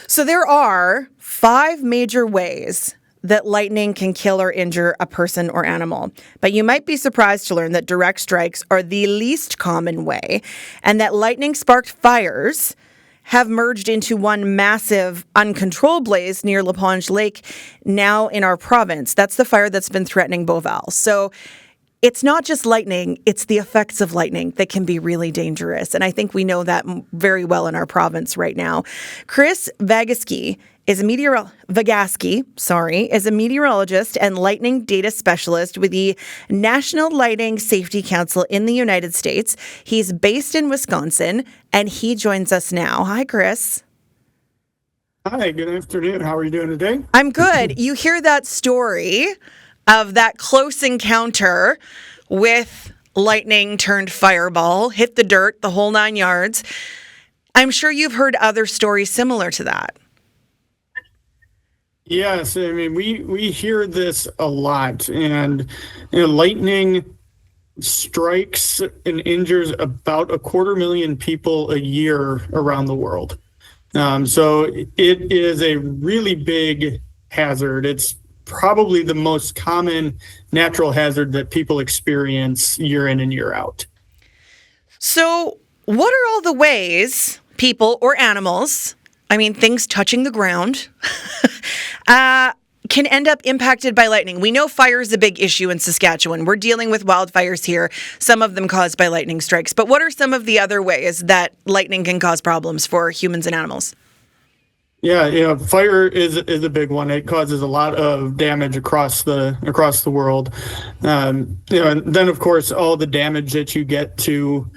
So there are 5 major ways that lightning can kill or injure a person or animal. But you might be surprised to learn that direct strikes are the least common way, and that lightning-sparked fires have merged into one massive uncontrolled blaze near Laponge Lake now in our province. That's the fire that's been threatening Beauval. So it's not just lightning, it's the effects of lightning that can be really dangerous. And I think we know that very well in our province right now. Chris Vagasky is a meteorologist and lightning data specialist with the National Lighting Safety Council in the United States. He's based in Wisconsin, and he joins us now. Hi, Chris. Hi, good afternoon. How are you doing today? I'm good. You hear that story of that close encounter with lightning turned fireball, hit the dirt, the whole 9 yards. I'm sure you've heard other stories similar to that. Yes, I mean, we hear this a lot, and lightning strikes and injures about 250,000 people a year around the world. So it is a really big hazard. It's probably the most common natural hazard that people experience year in and year out. So what are all the ways people or animals, I mean, things touching the ground, can end up impacted by lightning? We know fire is a big issue in Saskatchewan. We're dealing with wildfires here, some of them caused by lightning strikes. But what are some of the other ways that lightning can cause problems for humans and animals? Yeah, fire is a big one. It causes a lot of damage across the world. And then of course all the damage that you get to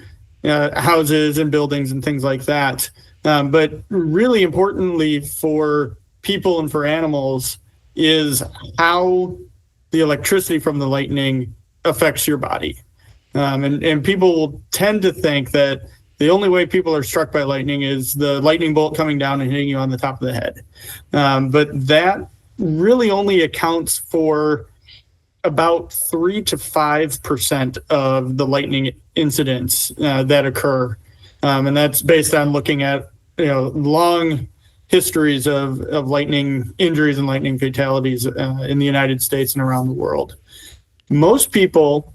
houses and buildings and things like that. But really importantly for people and for animals is how the electricity from the lightning affects your body. And people will tend to think that the only way people are struck by lightning is the lightning bolt coming down and hitting you on the top of the head. But that really only accounts for about 3 to 5% of the lightning incidents that occur. And that's based on looking at long histories of lightning injuries and lightning fatalities in the United States and around the world. Most people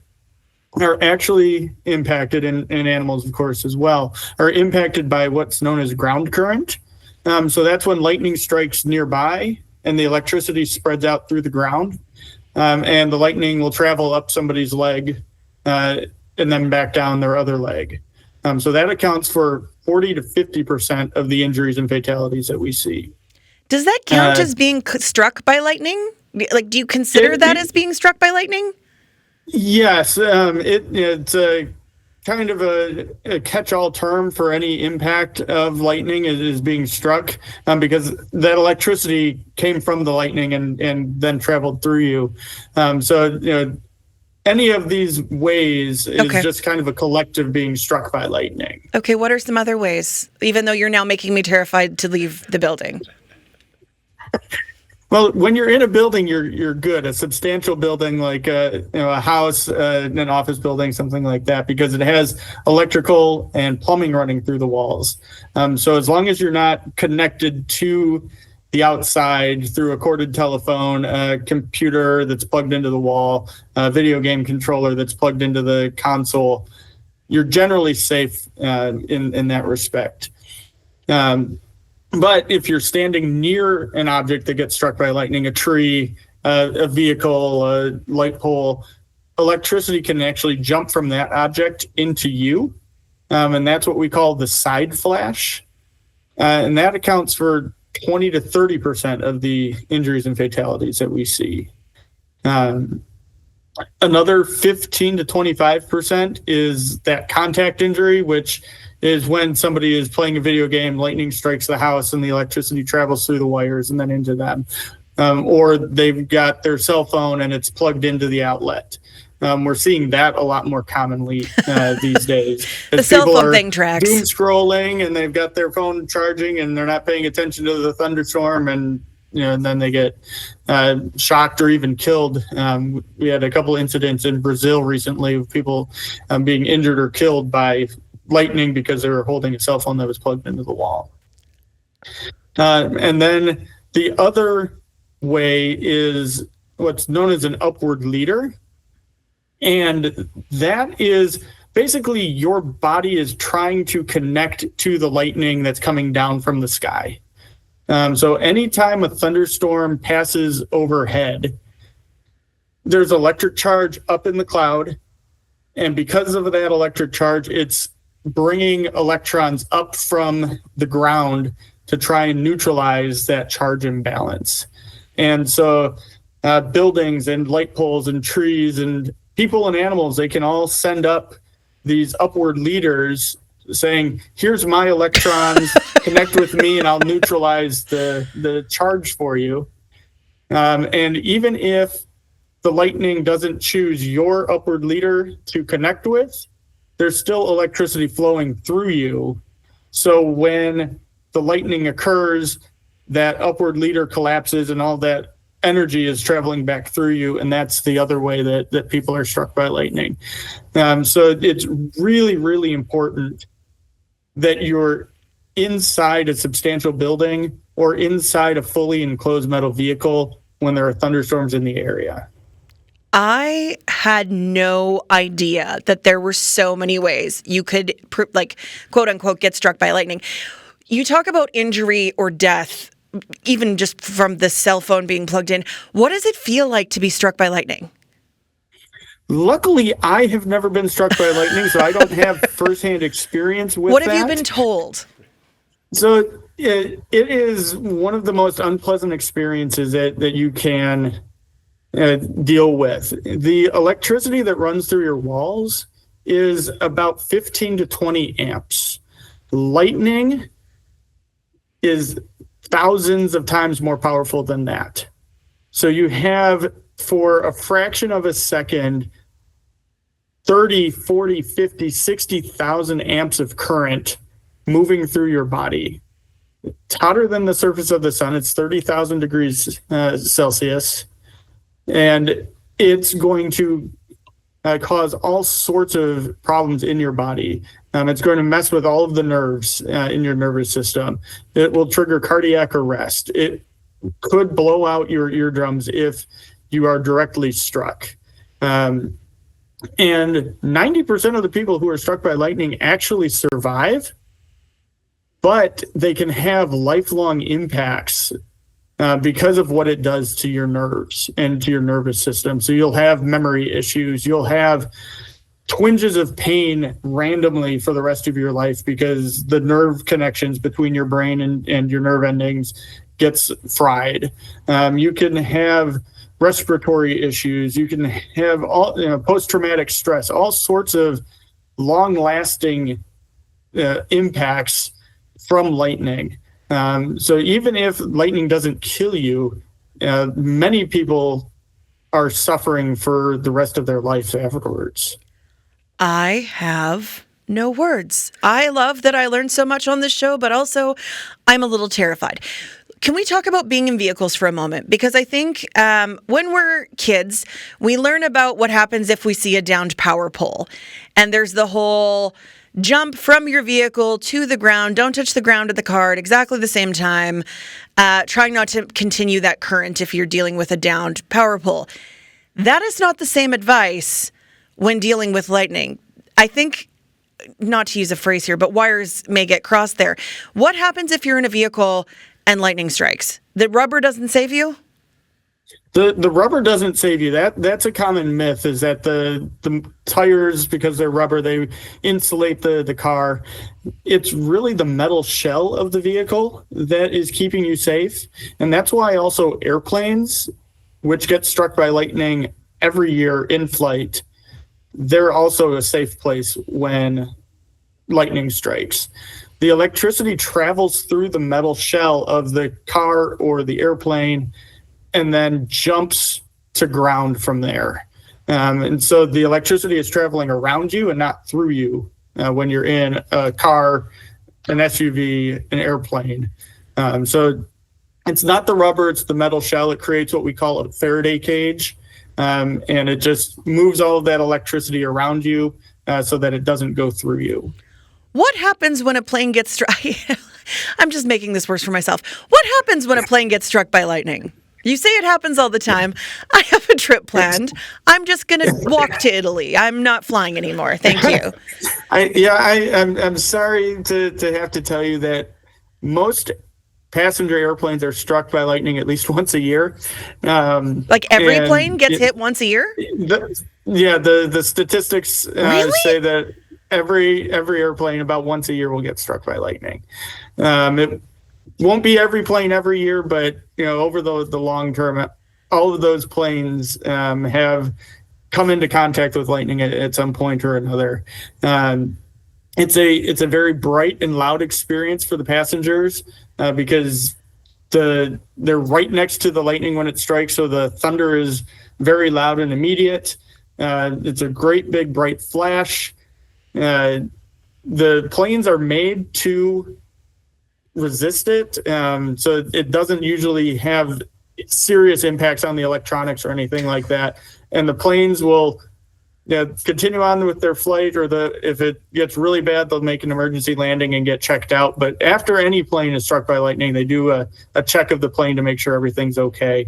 are actually impacted, and animals, of course, as well, are impacted by what's known as ground current. So that's when lightning strikes nearby and the electricity spreads out through the ground. And the lightning will travel up somebody's leg and then back down their other leg. So that accounts for 40 to 50% of the injuries and fatalities that we see. Does that count as being struck by lightning? Like, do you consider that as being struck by lightning? Yes, it's a kind of a catch-all term for any impact of lightning is being struck, because that electricity came from the lightning and then traveled through you. So any of these ways is just kind of a collective being struck by lightning. Okay, what are some other ways? Even though you're now making me terrified to leave the building. Well, when you're in a building, you're good. A substantial building like a house, an office building, something like that, because it has electrical and plumbing running through the walls. So as long as you're not connected to the outside through a corded telephone, a computer that's plugged into the wall, a video game controller that's plugged into the console, you're generally safe in that respect. But if you're standing near an object that gets struck by lightning, a tree, a vehicle, a light pole, electricity can actually jump from that object into you. And that's what we call the side flash. And that accounts for 20 to 30% of the injuries and fatalities that we see. Another 15 to 25% is that contact injury, which is when somebody is playing a video game, lightning strikes the house and the electricity travels through the wires and then into them. Or they've got their cell phone and it's plugged into the outlet. We're seeing that a lot more commonly these days. The cell phone thing tracks. Doom scrolling and they've got their phone charging and they're not paying attention to the thunderstorm, and and then they get shocked or even killed. We had a couple incidents in Brazil recently of people being injured or killed by lightning because they were holding a cell phone that was plugged into the wall. And then the other way is what's known as an upward leader. And that is basically your body is trying to connect to the lightning that's coming down from the sky. So anytime a thunderstorm passes overhead, there's electric charge up in the cloud. And because of that electric charge, it's bringing electrons up from the ground to try and neutralize that charge imbalance. And so buildings and light poles and trees and people and animals, they can all send up these upward leaders saying, here's my electrons, connect with me and I'll neutralize the charge for you. And even if the lightning doesn't choose your upward leader to connect with, there's still electricity flowing through you. So when the lightning occurs, that upward leader collapses and all that energy is traveling back through you. And that's the other way that people are struck by lightning. So it's really, really important that you're inside a substantial building or inside a fully enclosed metal vehicle when there are thunderstorms in the area. I had no idea that there were so many ways you could, like, quote unquote, get struck by lightning. You talk about injury or death, even just from the cell phone being plugged in. What does it feel like to be struck by lightning? Luckily, I have never been struck by lightning, so I don't have firsthand experience with that. What have you been told? So it is one of the most unpleasant experiences that you can deal with. The electricity that runs through your walls is about 15 to 20 amps. Lightning is thousands of times more powerful than that. So you have, for a fraction of a second, 30, 40, 50, 60,000 amps of current moving through your body. It's hotter than the surface of the sun. It's 30,000 degrees Celsius. And it's going to cause all sorts of problems in your body. It's going to mess with all of the nerves in your nervous system. It will trigger cardiac arrest. It could blow out your eardrums if you are directly struck. And 90% of the people who are struck by lightning actually survive, but they can have lifelong impacts because of what it does to your nerves and to your nervous system. So you'll have memory issues. You'll have twinges of pain randomly for the rest of your life because the nerve connections between your brain and your nerve endings gets fried. You can have respiratory issues. You can have all post-traumatic stress, all sorts of long-lasting impacts from lightning. So even if lightning doesn't kill you, many people are suffering for the rest of their life afterwards. I have no words. I love that I learned so much on this show, but also I'm a little terrified. Can we talk about being in vehicles for a moment? Because I think when we're kids, we learn about what happens if we see a downed power pole. And there's the whole jump from your vehicle to the ground, don't touch the ground of the car at exactly the same time, trying not to continue that current if you're dealing with a downed power pole. That is not the same advice when dealing with lightning. I think, not to use a phrase here, but wires may get crossed there. What happens if you're in a vehicle and lightning strikes? The rubber doesn't save you? The rubber doesn't save you. That's a common myth, is that the tires, because they're rubber, they insulate the car. It's really the metal shell of the vehicle that is keeping you safe. And that's why also airplanes, which get struck by lightning every year in flight, they're also a safe place when lightning strikes. The electricity travels through the metal shell of the car or the airplane and then jumps to ground from there. And so the electricity is traveling around you and not through you when you're in a car, an SUV, an airplane. So it's not the rubber, it's the metal shell. It creates what we call a Faraday cage. And it just moves all of that electricity around you so that it doesn't go through you. What happens when a plane gets struck? I'm just making this worse for myself. What happens when a plane gets struck by lightning? You say it happens all the time. I have a trip planned. I'm just going to walk to Italy. I'm not flying anymore. Thank you. I'm sorry to have to tell you that most passenger airplanes are struck by lightning at least once a year. Like every plane gets hit once a year? The statistics Really? say that every airplane about once a year will get struck by lightning. It won't be every plane every year, but over the long term, all of those planes have come into contact with lightning at some point or another. It's a very bright and loud experience for the passengers because they're right next to the lightning when it strikes, so the thunder is very loud and immediate. It's a great big bright flash. The planes are made to resist it, so it doesn't usually have serious impacts on the electronics or anything like that. And the planes will continue on with their flight, or if it gets really bad, they'll make an emergency landing and get checked out. But after any plane is struck by lightning, they do a check of the plane to make sure everything's okay.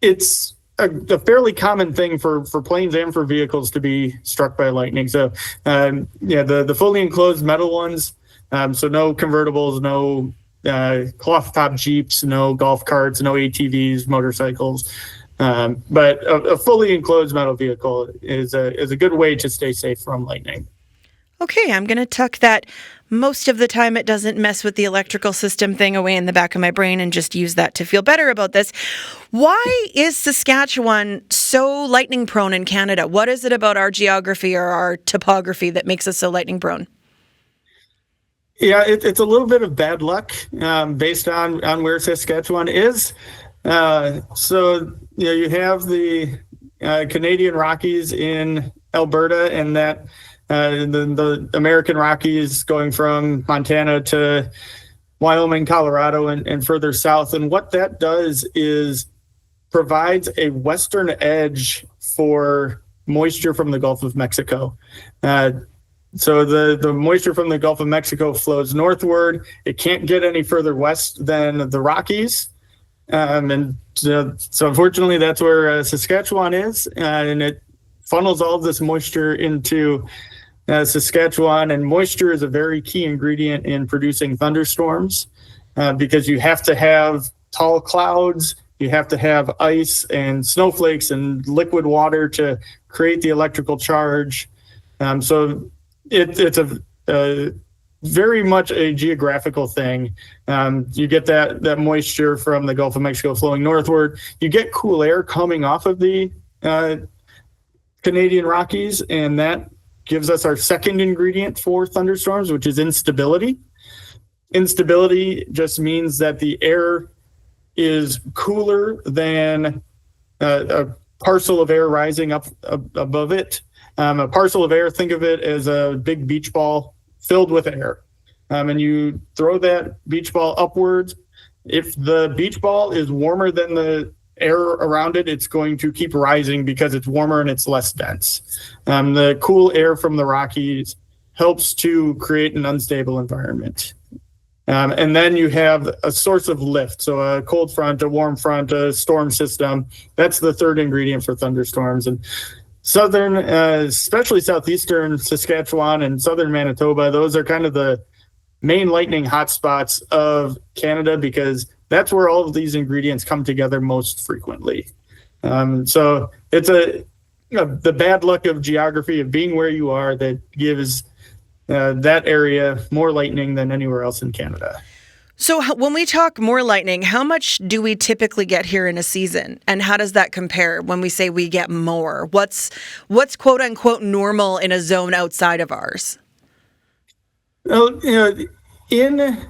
It's a fairly common thing for planes and for vehicles to be struck by lightning. So, the fully enclosed metal ones, so no convertibles, no cloth top Jeeps, no golf carts, no ATVs, motorcycles. But a fully enclosed metal vehicle is a good way to stay safe from lightning. Okay, I'm going to tuck that most of the time it doesn't mess with the electrical system thing away in the back of my brain and just use that to feel better about this. Why is Saskatchewan so lightning prone in Canada? What is it about our geography or our topography that makes us so lightning prone? Yeah, it's a little bit of bad luck based on where Saskatchewan is. You have the Canadian Rockies in Alberta, and that the American Rockies going from Montana to Wyoming, Colorado, and further south. And what that does is provides a western edge for moisture from the Gulf of Mexico. So the moisture from the Gulf of Mexico flows northward. It can't get any further west than the Rockies. So unfortunately, that's where Saskatchewan is, and it funnels all of this moisture into Saskatchewan. And moisture is a very key ingredient in producing thunderstorms because you have to have tall clouds, you have to have ice and snowflakes and liquid water to create the electrical charge. So it's a very much a geographical thing. You get that moisture from the Gulf of Mexico flowing northward. You get cool air coming off of the Canadian Rockies, and that gives us our second ingredient for thunderstorms, which is instability. Instability just means that the air is cooler than a parcel of air rising up above it. A parcel of air, think of it as a big beach ball filled with air. And you throw that beach ball upwards. If the beach ball is warmer than the air around it, it's going to keep rising because it's warmer and it's less dense. The cool air from the Rockies helps to create an unstable environment. And then you have a source of lift. So a cold front, a warm front, a storm system. That's the third ingredient for thunderstorms. And southern, especially southeastern Saskatchewan and southern Manitoba, those are kind of the main lightning hotspots of Canada because that's where all of these ingredients come together most frequently. So it's the bad luck of geography of being where you are that gives that area more lightning than anywhere else in Canada. So when we talk more lightning, how much do we typically get here in a season? And how does that compare when we say we get more? What's quote unquote normal in a zone outside of ours? Well, in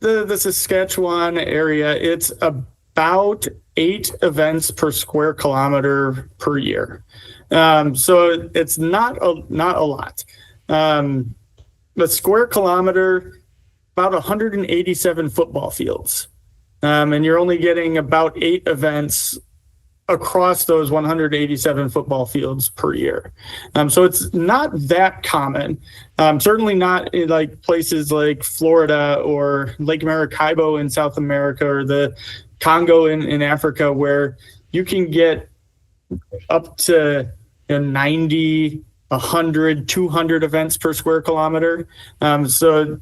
the Saskatchewan area, it's about 8 events per square kilometer per year. So it's not a lot. The square kilometer, about 187 football fields. And you're only getting about 8 events across those 187 football fields per year. So it's not that common. Certainly not in like places like Florida or Lake Maracaibo in South America or the Congo in Africa, where you can get up to 90, 100, 200 events per square kilometer. So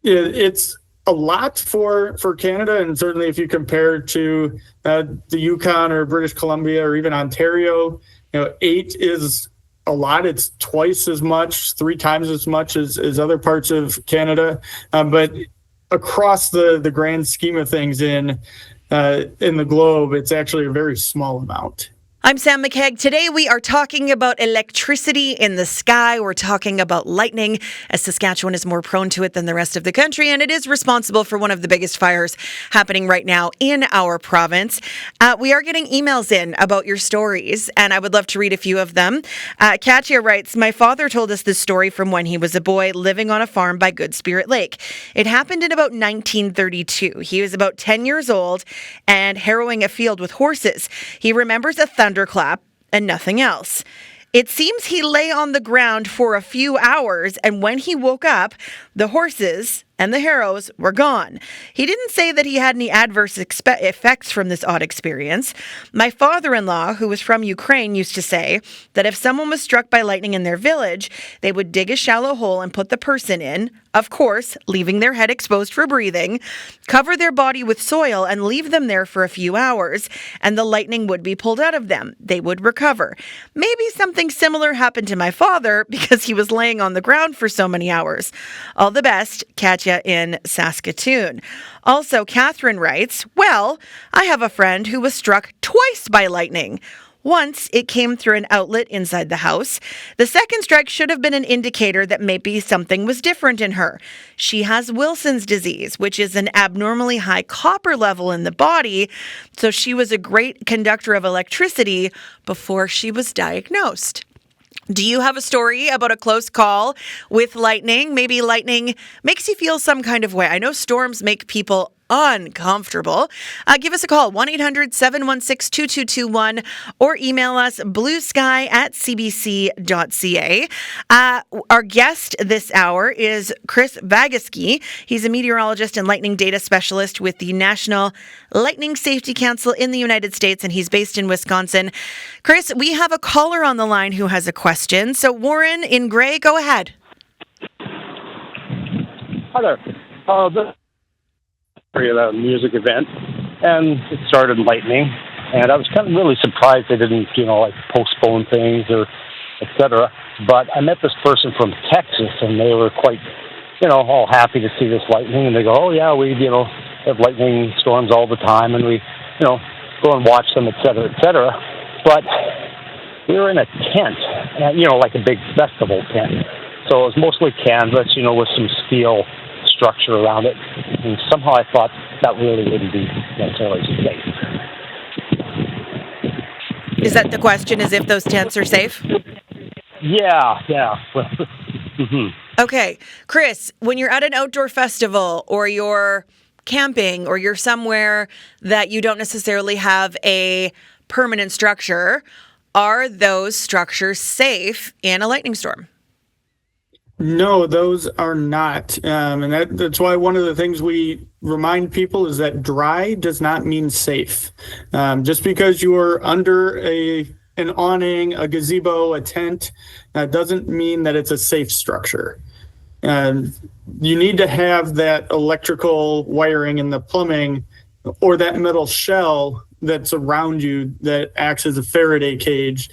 it's a lot for Canada, and certainly if you compare to the Yukon or British Columbia or even Ontario, 8 is a lot. It's twice as much, 3 times as much as other parts of Canada. But across the grand scheme of things in the globe, it's actually a very small amount. I'm Sam McKeag. Today we are talking about electricity in the sky. We're talking about lightning, as Saskatchewan is more prone to it than the rest of the country, and it is responsible for one of the biggest fires happening right now in our province. We are getting emails in about your stories, and I would love to read a few of them. Katya writes, my father told us this story from when he was a boy living on a farm by Good Spirit Lake. It happened in about 1932. He was about 10 years old and harrowing a field with horses. He remembers a thunderclap and nothing else. It seems he lay on the ground for a few hours, and when he woke up, the horses and the harrows were gone. He didn't say that he had any adverse effects from this odd experience. My father-in-law, who was from Ukraine, used to say that if someone was struck by lightning in their village, they would dig a shallow hole and put the person in, of course, leaving their head exposed for breathing, cover their body with soil and leave them there for a few hours, and the lightning would be pulled out of them. They would recover. Maybe something similar happened to my father because he was laying on the ground for so many hours. All the best, Katya in Saskatoon. Also, Catherine writes, well, I have a friend who was struck twice by lightning. Once, it came through an outlet inside the house. The second strike should have been an indicator that maybe something was different in her. She has Wilson's disease, which is an abnormally high copper level in the body, so she was a great conductor of electricity before she was diagnosed. Do you have a story about a close call with lightning? Maybe lightning makes you feel some kind of way. I know storms make people uncomfortable. Give us a call, 1-800-716-2221, or email us bluesky@cbc.ca. Our guest this hour is Chris Vagasky. He's a meteorologist and lightning data specialist with the National Lightning Safety Council in the United States, and he's based in Wisconsin. Chris, we have a caller on the line who has a question. So Warren in Gray, go ahead. Hi there. At a music event, and it started lightning, and I was kind of really surprised they didn't, postpone things or etc. But I met this person from Texas, and they were quite, all happy to see this lightning, and they go, oh yeah, we, have lightning storms all the time, and we, go and watch them, etc., etc. But we were in a tent, like a big festival tent, so it was mostly canvas, with some steel structure around it, and somehow I thought that really wouldn't be necessarily safe. Is that the question, is if those tents are safe? Yeah. Mm-hmm. Okay. Chris, when you're at an outdoor festival or you're camping or you're somewhere that you don't necessarily have a permanent structure, are those structures safe in a lightning storm? No, those are not. And that's why one of the things we remind people is that dry does not mean safe. Just because you're under an awning, a gazebo, a tent, doesn't mean that it's a safe structure. You need to have that electrical wiring and the plumbing or that metal shell that's around you that acts as a Faraday cage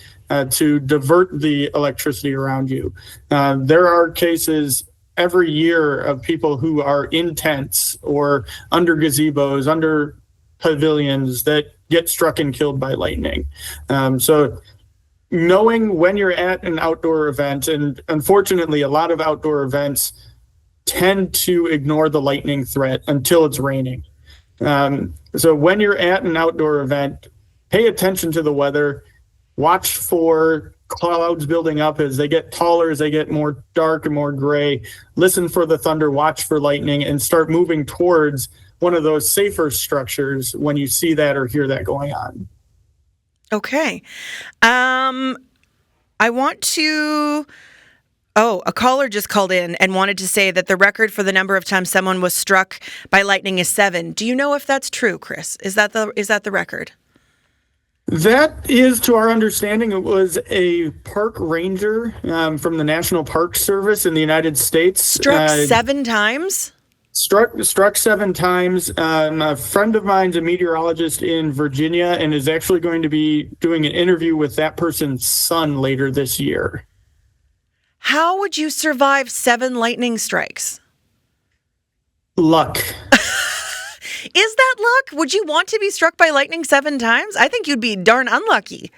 to divert the electricity around you. There are cases every year of people who are in tents or under gazebos, under pavilions that get struck and killed by lightning. So knowing when you're at an outdoor event, and unfortunately a lot of outdoor events tend to ignore the lightning threat until it's raining. So when you're at an outdoor event, pay attention to the weather, watch for clouds building up as they get taller, as they get more dark and more gray, listen for the thunder, watch for lightning, and start moving towards one of those safer structures when you see that or hear that going on. Okay. I want to. Oh, a caller just called in and wanted to say that the record for the number of times someone was struck by lightning is 7. Do you know if that's true, Chris? Is that the record? That is, to our understanding, it was a park ranger from the National Park Service in the United States. Struck 7 times? Struck 7 times. A friend of mine's a meteorologist in Virginia and is actually going to be doing an interview with that person's son later this year. How would you survive 7 lightning strikes? Luck. Is that luck? Would you want to be struck by lightning 7 times? I think you'd be darn unlucky.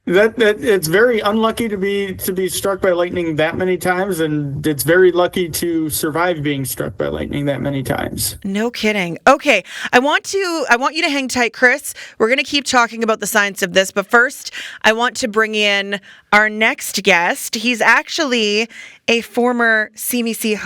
That it's very unlucky to be struck by lightning that many times, and it's very lucky to survive being struck by lightning that many times. No kidding. Okay, I want you to hang tight, Chris. We're going to keep talking about the science of this, but first, I want to bring in our next guest. He's actually a former CBC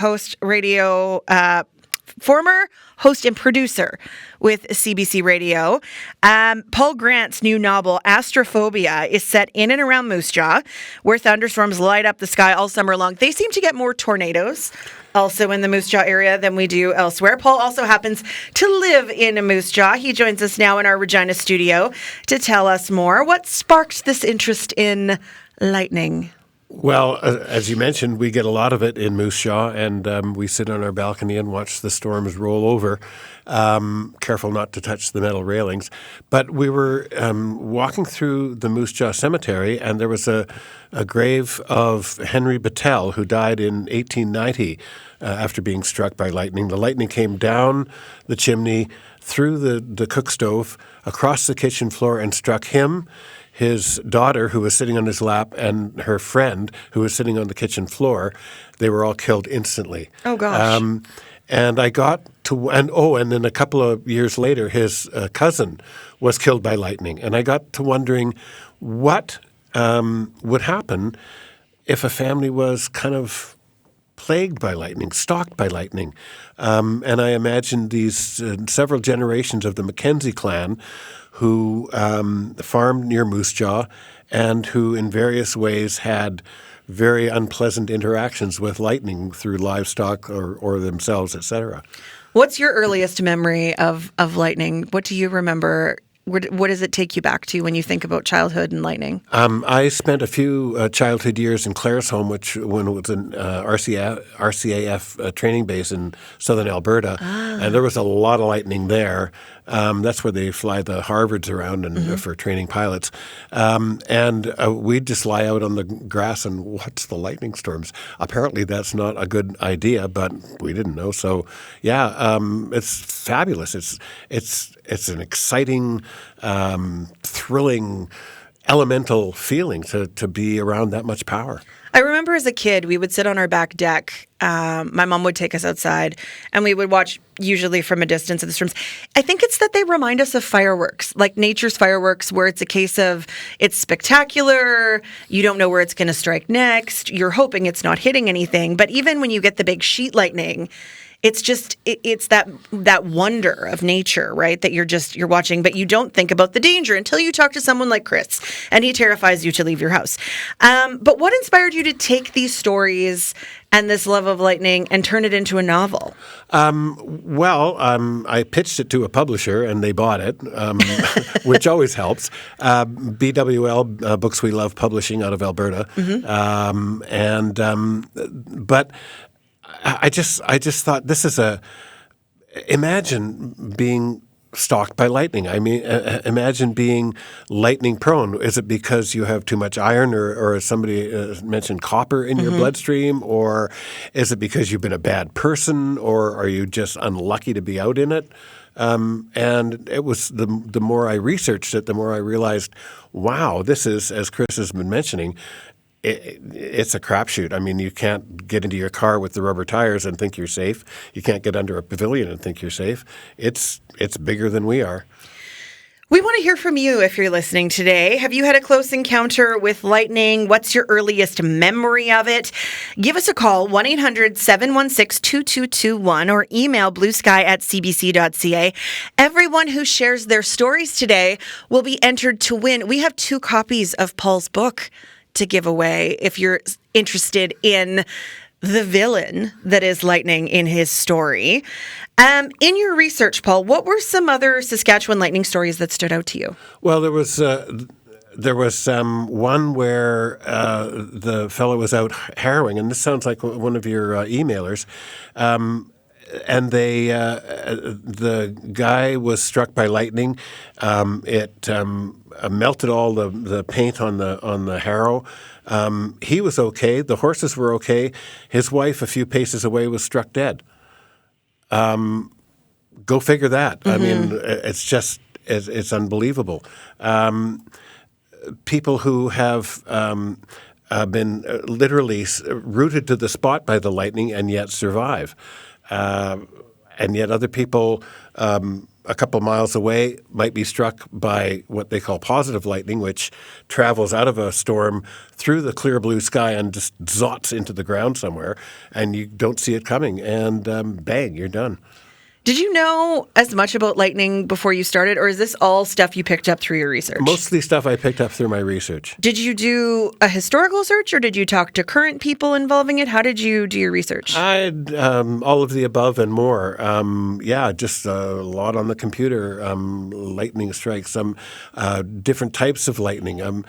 former host and producer with CBC Radio. Paul Grant's new novel, Astrophobia, is set in and around Moose Jaw, where thunderstorms light up the sky all summer long. They seem to get more tornadoes also in the Moose Jaw area than we do elsewhere. Paul also happens to live in Moose Jaw. He joins us now in our Regina studio to tell us more. What sparked this interest in lightning? Well, as you mentioned, we get a lot of it in Moose Jaw, and we sit on our balcony and watch the storms roll over, careful not to touch the metal railings. But we were walking through the Moose Jaw Cemetery, and there was a grave of Henry Battelle, who died in 1890 after being struck by lightning. The lightning came down the chimney, through the cook stove, across the kitchen floor, and struck him, his daughter, who was sitting on his lap, and her friend, who was sitting on the kitchen floor. They were all killed instantly. Oh, gosh. And I got to – and then a couple of years later, his cousin was killed by lightning. And I got to wondering what would happen if a family was kind of plagued by lightning, stalked by lightning. And I imagined these several generations of the Mackenzie clan who farmed near Moose Jaw and who in various ways had very unpleasant interactions with lightning through livestock or themselves, etc. What's your earliest memory of lightning? What do you remember? What does it take you back to when you think about childhood and lightning? I spent a few childhood years in Claresholm, when it was an RCAF training base in southern Alberta, and there was a lot of lightning there. That's where they fly the Harvards around and for training pilots. And we'd just lie out on the grass and watch the lightning storms. Apparently that's not a good idea, but we didn't know. So, yeah, it's fabulous. It's an exciting, thrilling, elemental feeling to be around that much power. I remember as a kid, we would sit on our back deck. My mom would take us outside, and we would watch, usually from a distance, of the storms. I think it's that they remind us of fireworks, like nature's fireworks, where it's a case of it's spectacular, you don't know where it's going to strike next, you're hoping it's not hitting anything. But even when you get the big sheet lightning, it's just it's that wonder of nature, right? That you're watching, but you don't think about the danger until you talk to someone like Chris, and he terrifies you to leave your house. But what inspired you to take these stories and this love of lightning and turn it into a novel? I pitched it to a publisher, and they bought it, which always helps. BWL, Books We Love Publishing, out of Alberta, but. I just thought this is imagine being stalked by lightning. I mean, imagine being lightning prone. Is it because you have too much iron or as somebody mentioned, copper in your bloodstream? Or is it because you've been a bad person, or are you just unlucky to be out in it? And it was the more I researched it, the more I realized, wow, this is, as Chris has been mentioning, it's a crapshoot. I mean, you can't get into your car with the rubber tires and think you're safe. You can't get under a pavilion and think you're safe. It's bigger than we are. We want to hear from you if you're listening today. Have you had a close encounter with lightning? What's your earliest memory of it? Give us a call, 1-800-716-2221, or email bluesky@cbc.ca. Everyone who shares their stories today will be entered to win. We have 2 copies of Paul's book to give away if you're interested in the villain that is lightning in his story. In your research, Paul, what were some other Saskatchewan lightning stories that stood out to you? Well, there was one where the fellow was out harrowing, and this sounds like one of your emailers. And the guy was struck by lightning. It melted all the paint on the harrow. He was okay. The horses were okay. His wife, a few paces away, was struck dead. Go figure that. I mean, it's unbelievable. People who have been literally rooted to the spot by the lightning and yet survive. And yet other people a couple miles away might be struck by what they call positive lightning, which travels out of a storm through the clear blue sky and just zots into the ground somewhere, and you don't see it coming, and bang, you're done. Did you know as much about lightning before you started, or is this all stuff you picked up through your research? Mostly stuff I picked up through my research. Did you do a historical search, or did you talk to current people involving it? How did you do your research? All of the above and more. Just a lot on the computer. Lightning strikes, some different types of lightning.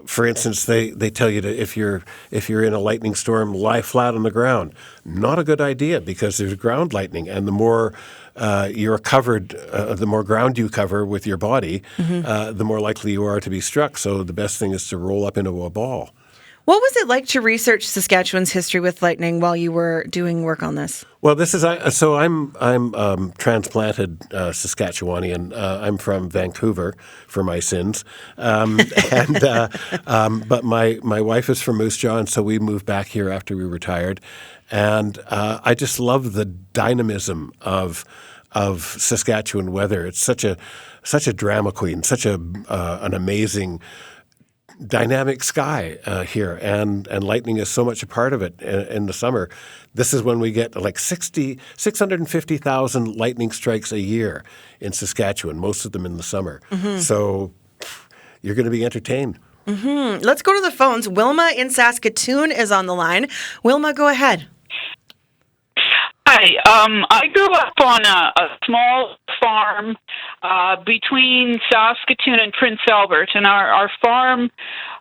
For instance, they tell you to if you're in a lightning storm, lie flat on the ground. Not a good idea because there's ground lightning, and the more you're covered, the more ground you cover with your body, the more likely you are to be struck. So the best thing is to roll up into a ball. What was it like to research Saskatchewan's history with lightning while you were doing work on this? Well, I'm transplanted Saskatchewanian. I'm from Vancouver for my sins, but my wife is from Moose Jaw, and so we moved back here after we retired, and I just love the dynamism of Saskatchewan weather. It's such a drama queen, such an amazing dynamic sky here, and lightning is so much a part of it in the summer. This is when we get like 650,000 lightning strikes a year in Saskatchewan, most of them in the summer. So you're going to be entertained. Let's go to the phones. Wilma in Saskatoon is on the line. Wilma, go ahead. Hi. I grew up on a small farm between Saskatoon and Prince Albert, and our farm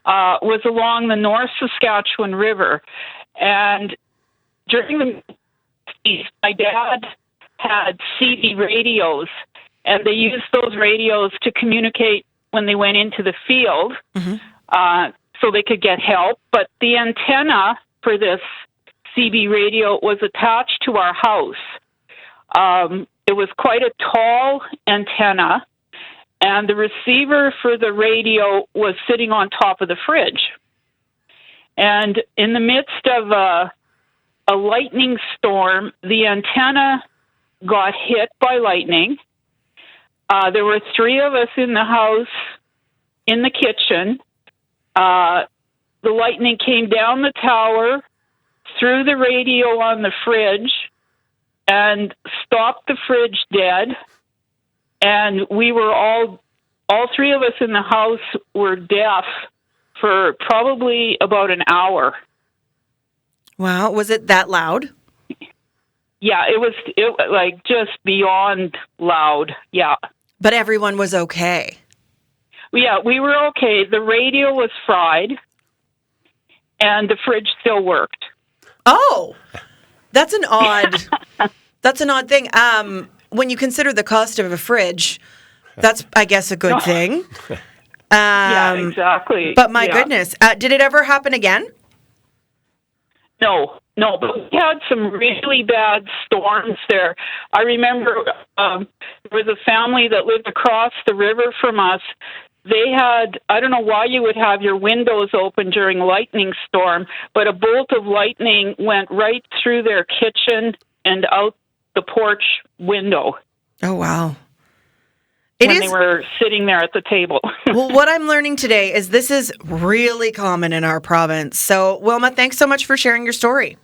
was along the North Saskatchewan River. And during the 60s, my dad had CB radios, and they used those radios to communicate when they went into the field, so they could get help. But the antenna for this CB radio was attached to our house. It was quite a tall antenna, and the receiver for the radio was sitting on top of the fridge. And in the midst of a lightning storm, the antenna got hit by lightning. There were 3 of us in the house, in the kitchen. The lightning came down the tower, threw the radio on the fridge, and stopped the fridge dead. And we were all 3 of us in the house were deaf for probably about an hour. Wow. Was it that loud? Yeah, it was like just beyond loud. Yeah. But everyone was okay. Yeah, we were okay. The radio was fried, and the fridge still worked. Oh, that's an odd thing. When you consider the cost of a fridge, that's, I guess, a good thing. Yeah, exactly. But my goodness, did it ever happen again? No, but we had some really bad storms there. I remember there was a family that lived across the river from us. They had, I don't know why you would have your windows open during a lightning storm, but a bolt of lightning went right through their kitchen and out the porch window. Oh, wow. when they were sitting there at the table. Well, what I'm learning today is this is really common in our province. So, Wilma, thanks so much for sharing your story.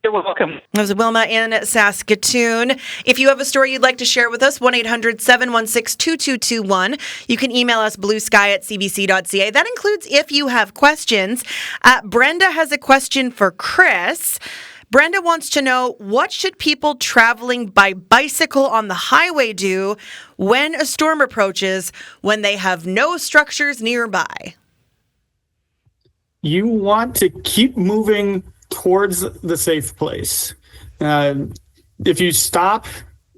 You're welcome. That was Wilma in Saskatoon. If you have a story you'd like to share with us, 1-800-716-2221. You can email us bluesky@cbc.ca. That includes if you have questions. Brenda has a question for Chris. Brenda wants to know, what should people traveling by bicycle on the highway do when a storm approaches, when they have no structures nearby? You want to keep moving towards the safe place. If you stop,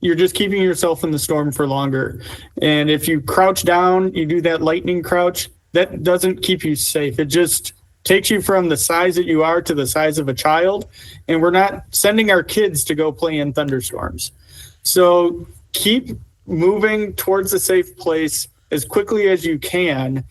you're just keeping yourself in the storm for longer. And if you crouch down, you do that lightning crouch, that doesn't keep you safe. It just takes you from the size that you are to the size of a child. And we're not sending our kids to go play in thunderstorms. So keep moving towards the safe place as quickly as you can.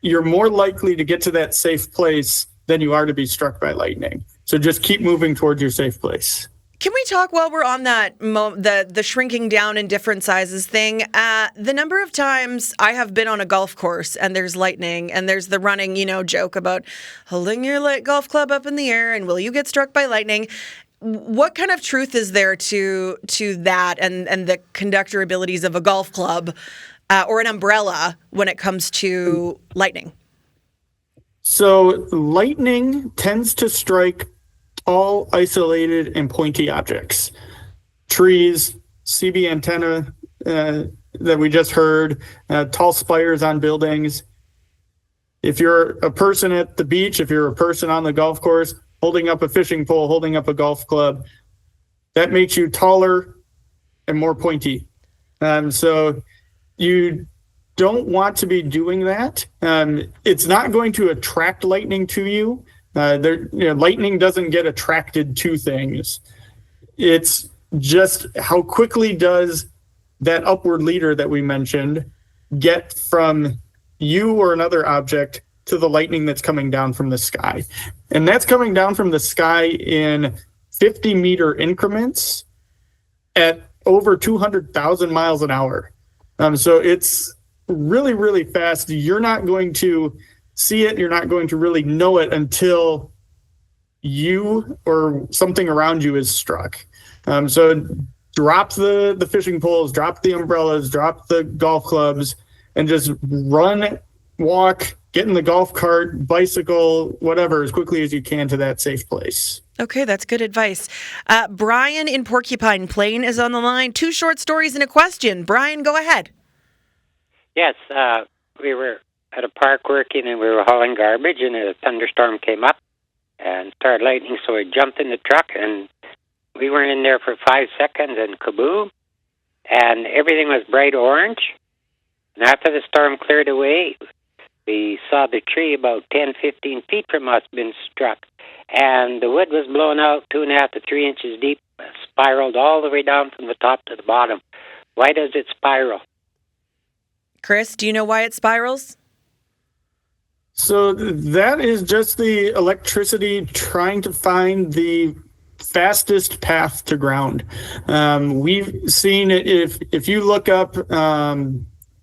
You're more likely to get to that safe place than you are to be struck by lightning. So just keep moving towards your safe place. Can we talk while we're on that, the shrinking down in different sizes thing? The number of times I have been on a golf course and there's lightning and there's the running, joke about holding your golf club up in the air and will you get struck by lightning? What kind of truth is there to that and the conductor abilities of a golf club or an umbrella when it comes to lightning? So lightning tends to strike tall, isolated, and pointy objects. Trees, CB antenna that we just heard, tall spires on buildings. If you're a person at the beach, if you're a person on the golf course, holding up a fishing pole, holding up a golf club, that makes you taller and more pointy. So you don't want to be doing that. It's not going to attract lightning to you. Lightning doesn't get attracted to things. It's just how quickly does that upward leader that we mentioned get from you or another object to the lightning that's coming down from the sky. And that's coming down from the sky in 50-meter increments at over 200,000 miles an hour. So it's really, really fast. You're not going to see it. You're not going to really know it until you or something around you is struck. So drop the fishing poles, drop the umbrellas, drop the golf clubs, and just run, walk, get in the golf cart, bicycle, whatever, as quickly as you can to that safe place. Okay, that's good advice. Brian in Porcupine Plain is on the line. 2 short stories and a question. Brian, go ahead. Yes, we were at a park working and we were hauling garbage and a thunderstorm came up and started lightning, so we jumped in the truck and we weren't in there for 5 seconds and kaboom, and everything was bright orange. And after the storm cleared away, we saw the tree about 10, 15 feet from us been struck, and the wood was blown out 2.5 to 3 inches deep, spiraled all the way down from the top to the bottom. Why does it spiral? Chris, do you know why it spirals? So that is just the electricity trying to find the fastest path to ground. We've seen it if you look up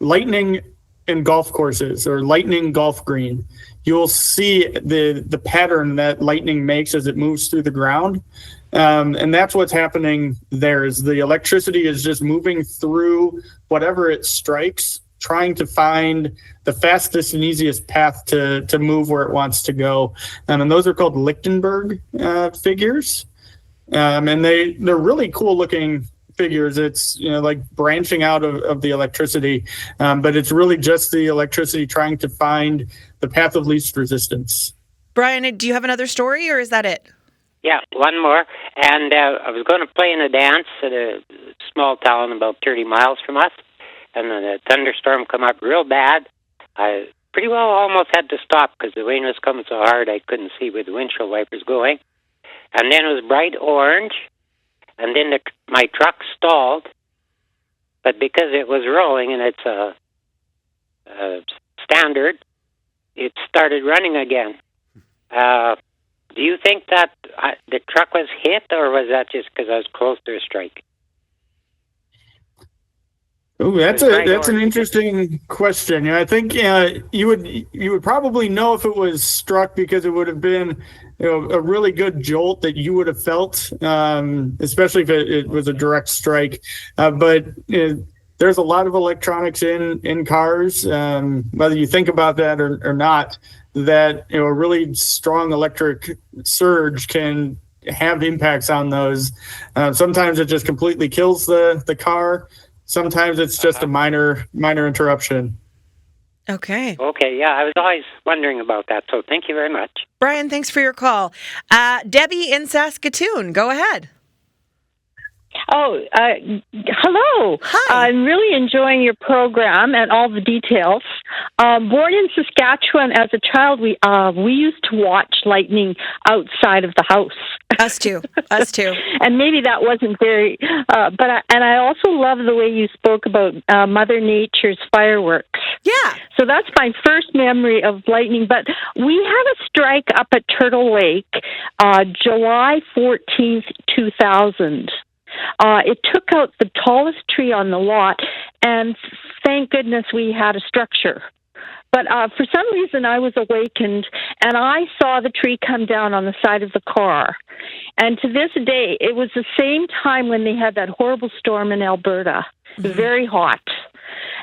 lightning in golf courses or lightning golf green, you'll see the pattern that lightning makes as it moves through the ground. And that's what's happening there is the electricity is just moving through whatever it strikes, trying to find the fastest and easiest path to move where it wants to go. And those are called Lichtenberg figures. And they're really cool looking figures. It's like branching out of the electricity, but it's really just the electricity trying to find the path of least resistance. Brian, do you have another story or is that it? Yeah, one more. And I was going to play in a dance at a small town about 30 miles from us, and then a thunderstorm come up real bad. I pretty well almost had to stop because the rain was coming so hard I couldn't see where the windshield wipers going. And then it was bright orange, and then my truck stalled. But because it was rolling and it's a standard, it started running again. Do you think that the truck was hit, or was that just because I was close to a strike? Oh, that's an interesting question. I think you would probably know if it was struck because it would have been a really good jolt that you would have felt, especially if it was a direct strike. But there's a lot of electronics in cars, whether you think about that or not. That a really strong electric surge can have impacts on those. Sometimes it just completely kills the car. Sometimes it's just a minor interruption. Okay. Okay, yeah, I was always wondering about that, so thank you very much. Brian, thanks for your call. Debbie in Saskatoon, go ahead. Oh, hello. Hi. I'm really enjoying your program and all the details. Born in Saskatchewan as a child, we used to watch lightning outside of the house. Us too. And maybe that wasn't very, and I also love the way you spoke about Mother Nature's fireworks. Yeah. So that's my first memory of lightning. But we had a strike up at Turtle Lake, July 14th, 2000. It took out the tallest tree on the lot, and thank goodness we had a structure. But for some reason, I was awakened, and I saw the tree come down on the side of the car. And to this day, it was the same time when they had that horrible storm in Alberta. Very hot.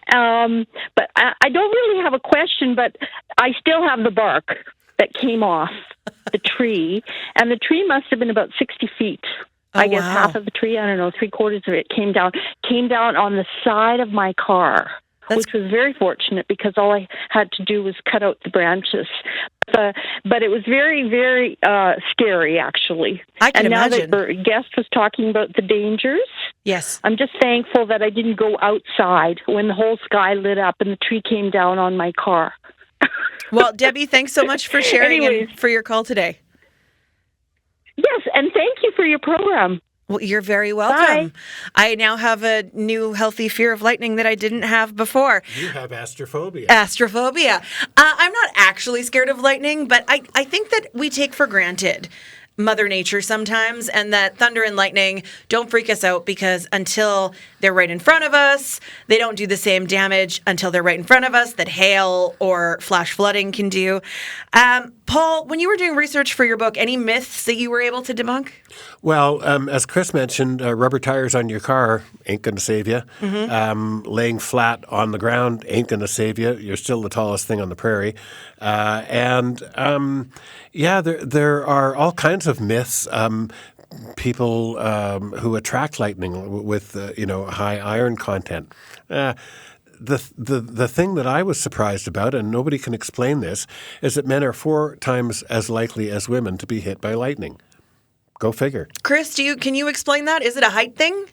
But I don't really have a question, but I still have the bark that came off the tree, and the tree must have been about 60 feet. I guess half of the tree, I don't know, 3/4 of it came down on the side of my car, which was very fortunate because all I had to do was cut out the branches. But it was very, very scary, actually. I can imagine. And now that the guest was talking about the dangers, yes, I'm just thankful that I didn't go outside when the whole sky lit up and the tree came down on my car. Well, Debbie, thanks so much for sharing and for your call today. Yes, and thank you for your program. Well, you're very welcome. Bye. I now have a new healthy fear of lightning that I didn't have before. You have astrophobia. Astrophobia. I'm not actually scared of lightning, but I think that we take for granted Mother Nature sometimes, and that thunder and lightning don't freak us out because until they're right in front of us, they don't do the same damage until they're right in front of us that hail or flash flooding can do. Paul, when you were doing research for your book, any myths that you were able to debunk? Well, as Chris mentioned, rubber tires on your car ain't going to save you. Laying flat on the ground ain't going to save you. You're still the tallest thing on the prairie. There are all kinds of myths. People who attract lightning with high iron content. The thing that I was surprised about, and nobody can explain this, is that men are 4 times as likely as women to be hit by lightning. Go figure. Chris, can you explain that? Is it a height thing?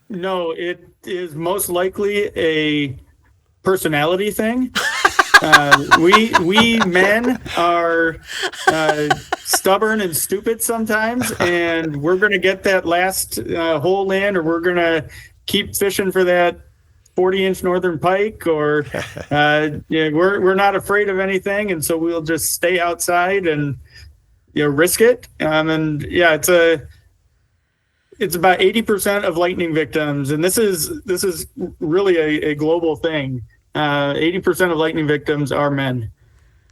No, it is most likely a personality thing. We men are stubborn and stupid sometimes, and we're going to get that last hole in, or we're going to keep fishing for that 40-inch northern pike, or we're not afraid of anything, and so we'll just stay outside and risk it. It's about 80% of lightning victims, and this is really a global thing. 80% of lightning victims are men.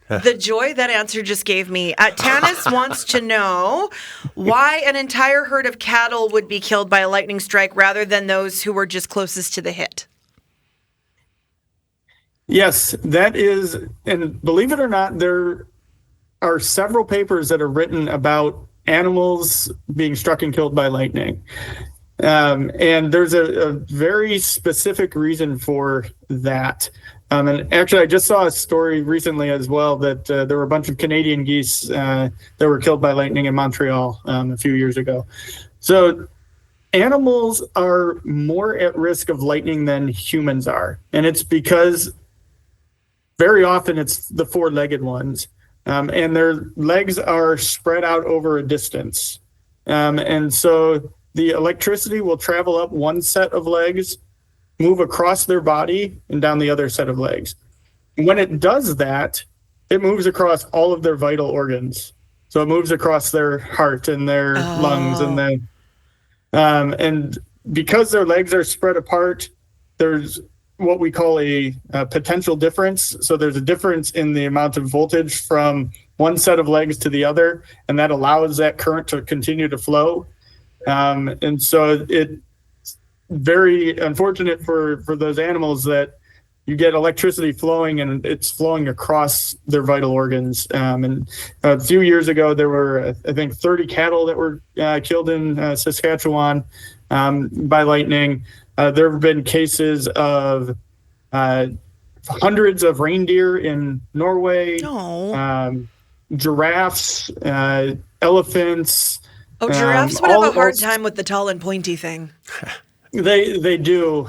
The joy that answer just gave me. Tanis wants to know why an entire herd of cattle would be killed by a lightning strike rather than those who were just closest to the hit. Yes, that is, and believe it or not, there are several papers that are written about animals being struck and killed by lightning. And there's a very specific reason for that. And actually, I just saw a story recently as well that there were a bunch of Canadian geese that were killed by lightning in Montreal a few years ago. So animals are more at risk of lightning than humans are. And it's because very often it's the 4-legged ones. And their legs are spread out over a distance. And so the electricity will travel up one set of legs, move across their body, and down the other set of legs. And when it does that, it moves across all of their vital organs. So it moves across their heart and their lungs. And because their legs are spread apart, there's what we call a potential difference. So there's a difference in the amount of voltage from one set of legs to the other, and that allows that current to continue to flow. And so it's very unfortunate for those animals that you get electricity flowing and it's flowing across their vital organs. And a few years ago, there were, I think, 30 cattle that were killed in Saskatchewan by lightning. There have been cases of hundreds of reindeer in Norway, giraffes, elephants. Oh, giraffes would have a hard time with the tall and pointy thing. They do.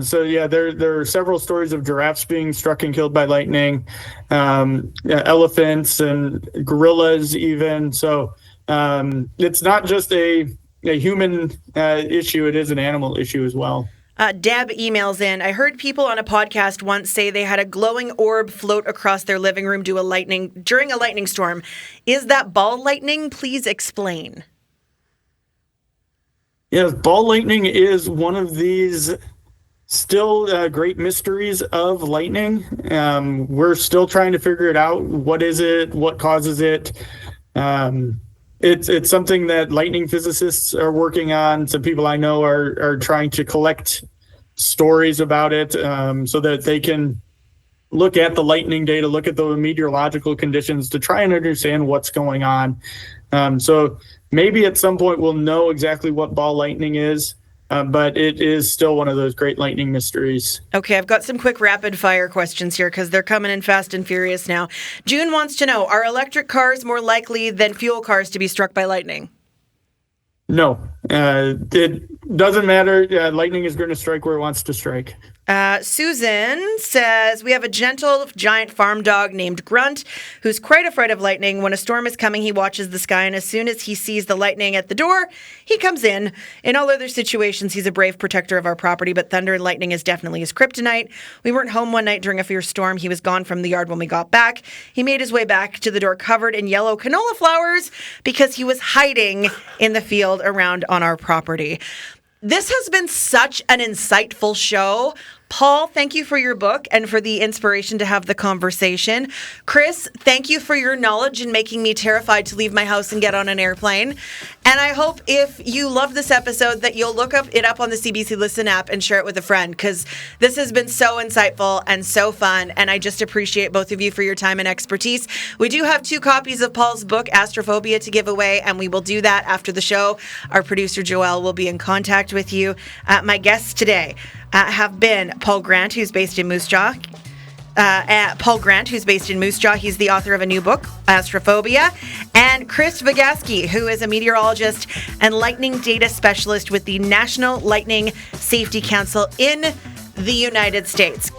So yeah, there are several stories of giraffes being struck and killed by lightning, elephants and gorillas even. So it's not just a human issue; it is an animal issue as well. Deb emails in, I heard people on a podcast once say they had a glowing orb float across their living room during a lightning storm. Is that ball lightning? Please explain. Yes, ball lightning is one of these still great mysteries of lightning. We're still trying to figure it out. What is it? What causes it? It's something that lightning physicists are working on. Some people I know are trying to collect stories about it so that they can look at the lightning data, look at the meteorological conditions to try and understand what's going on. So maybe at some point we'll know exactly what ball lightning is, but it is still one of those great lightning mysteries. Okay, I've got some quick rapid fire questions here because they're coming in fast and furious now. June wants to know, are electric cars more likely than fuel cars to be struck by lightning? No, it doesn't matter. Lightning is going to strike where it wants to strike. Susan says, we have a gentle giant farm dog named Grunt who's quite afraid of lightning. When a storm is coming, he watches the sky, and as soon as he sees the lightning at the door, he comes in. In all other situations, he's a brave protector of our property, but thunder and lightning is definitely his kryptonite. We weren't home one night during a fierce storm. He was gone from the yard when we got back. He made his way back to the door covered in yellow canola flowers because he was hiding in the field around on our property. This has been such an insightful show. Paul, thank you for your book and for the inspiration to have the conversation. Chris, thank you for your knowledge in making me terrified to leave my house and get on an airplane. And I hope if you love this episode that you'll look it up on the CBC Listen app and share it with a friend, because this has been so insightful and so fun. And I just appreciate both of you for your time and expertise. We do have 2 copies of Paul's book, Astrophobia, to give away, and we will do that after the show. Our producer, Joelle, will be in contact with you. My guests today have been Paul Grant, who's based in Moose Jaw. He's the author of a new book, Astrophobia. And Chris Vagasky, who is a meteorologist and lightning data specialist with the National Lightning Safety Council in the United States.